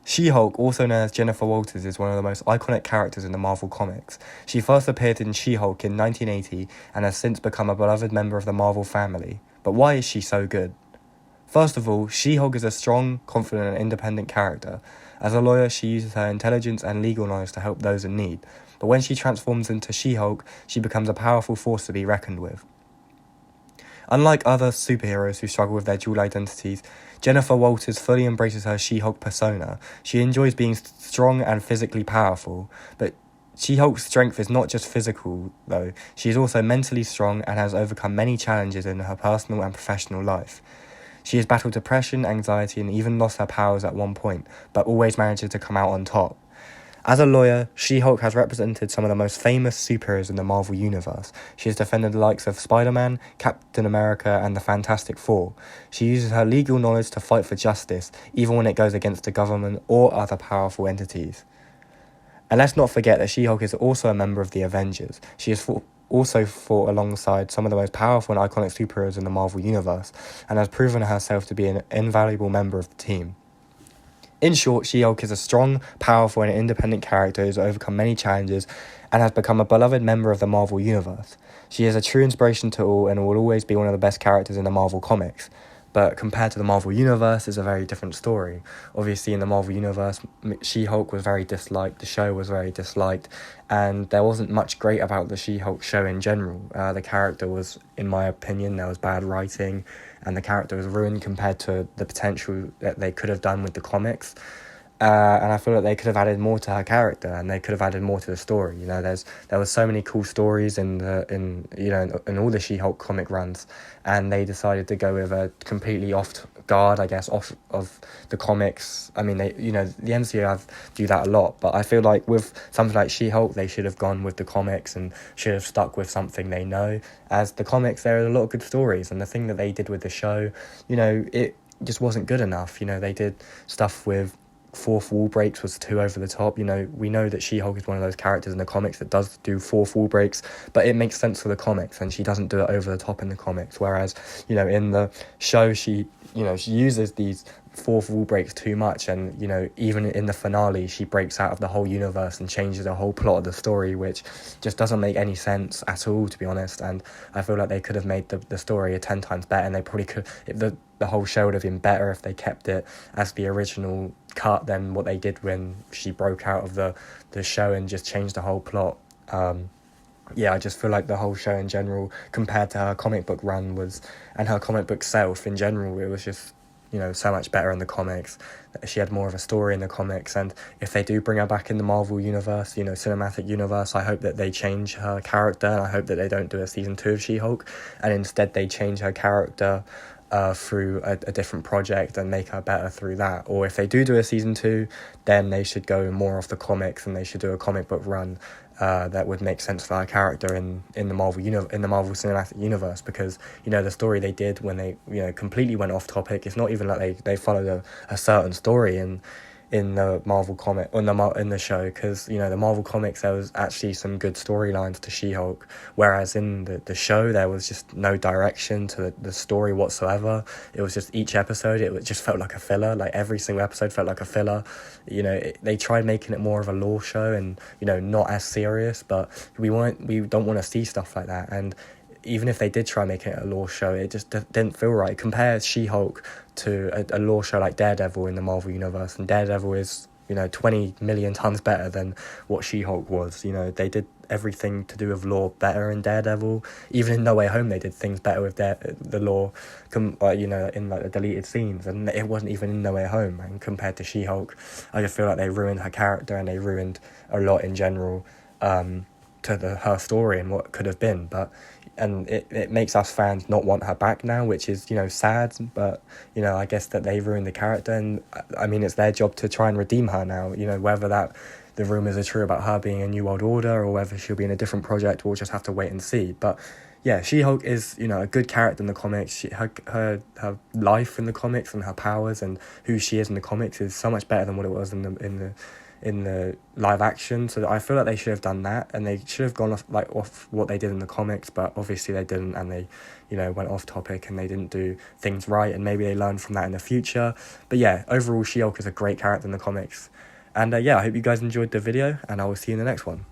She-Hulk, also known as Jennifer Walters, is one of the most iconic characters in the Marvel Comics. She first appeared in She-Hulk in 1980 and has since become a beloved member of the Marvel family. But why is she so good? First of all, She-Hulk is a strong, confident and independent character. As a lawyer, she uses her intelligence and legal knowledge to help those in need. But when she transforms into She-Hulk, she becomes a powerful force to be reckoned with. Unlike other superheroes who struggle with their dual identities, Jennifer Walters fully embraces her She-Hulk persona. She enjoys being strong and physically powerful, but She-Hulk's strength is not just physical, though. She is also mentally strong and has overcome many challenges in her personal and professional life. She has battled depression, anxiety, and even lost her powers at one point, but always manages to come out on top. As a lawyer, She-Hulk has represented some of the most famous superheroes in the Marvel Universe. She has defended the likes of Spider-Man, Captain America, and the Fantastic Four. She uses her legal knowledge to fight for justice, even when it goes against the government or other powerful entities. And let's not forget that She-Hulk is also a member of the Avengers. She has also fought alongside some of the most powerful and iconic superheroes in the Marvel Universe, and has proven herself to be an invaluable member of the team. In short, She-Hulk is a strong, powerful and independent character who has overcome many challenges and has become a beloved member of the Marvel Universe. She is a true inspiration to all and will always be one of the best characters in the Marvel Comics. But compared to the Marvel Universe, it's a very different story. Obviously, in the Marvel Universe, She-Hulk was very disliked, the show was very disliked, and there wasn't much great about the She-Hulk show in general. The character was, in my opinion, there was bad writing, and the character was ruined compared to the potential that they could have done with the comics. And I feel like they could have added more to her character, and they could have added more to the story. You know, there was so many cool stories in all the She-Hulk comic runs, and they decided to go with a completely off guard, I guess, off of the comics. I mean, the MCU do that a lot, but I feel like with something like She-Hulk, they should have gone with the comics and should have stuck with something they know. As the comics, there are a lot of good stories, and the thing that they did with the show, it just wasn't good enough. They did stuff with fourth wall breaks was too over the top. We know that She-Hulk is one of those characters in the comics that does do fourth wall breaks, but it makes sense for the comics, and she doesn't do it over the top in the comics. Whereas, in the show, she uses these fourth wall breaks too much, and even in the finale, she breaks out of the whole universe and changes the whole plot of the story, which just doesn't make any sense at all, to be honest. And I feel like they could have made the story 10 times better, and they probably could. The whole show would have been better if they kept it as the original cut than what they did when she broke out of the show and just changed the whole plot. I just feel like the whole show in general, compared to her comic book run and her comic book self in general, it was just so much better in the comics. She had more of a story in the comics, and if they do bring her back in the Marvel universe, cinematic universe, I hope that they change her character, and I hope that they don't do a season 2 of She-Hulk, and instead they change her character through a different project and make her better through that. Or if they do a season 2, then they should go more off the comics, and they should do a comic book run that would make sense for her character in the Marvel in the Marvel Cinematic Universe, because the story they did when they completely went off topic. It's not even like they followed a certain story in the Marvel comic in the show, because the Marvel comics, there was actually some good storylines to She-Hulk, whereas in the show there was just no direction to the story whatsoever. It was just each episode, it just felt like a filler. Like every single episode felt like a filler. They tried making it more of a lore show and not as serious, but we don't want to see stuff like that. And even if they did try making it a lore show, it just didn't feel right. Compare She-Hulk to a lore show like Daredevil in the Marvel Universe, and Daredevil is 20 million times better than what She-Hulk was. They did everything to do with lore better in Daredevil. Even in No Way Home, they did things better with the lore, in like the deleted scenes, and it wasn't even in No Way Home. And compared to She-Hulk, I just feel like they ruined her character, and they ruined a lot in general to her story and what could have been. And it makes us fans not want her back now, which is sad, but I guess that they ruined the character, and I mean it's their job to try and redeem her now. Whether that the rumours are true about her being a New World Order, or whether she'll be in a different project, we'll just have to wait and see. But yeah, She-Hulk is a good character in the comics. Her life in the comics and her powers and who she is in the comics is so much better than what it was in in the live action. So I feel like they should have done that, and they should have gone off what they did in the comics, but obviously they didn't, and they, went off topic and they didn't do things right, and maybe they learned from that in the future. But yeah, overall, She-Hulk is a great character in the comics. And I hope you guys enjoyed the video, and I will see you in the next one.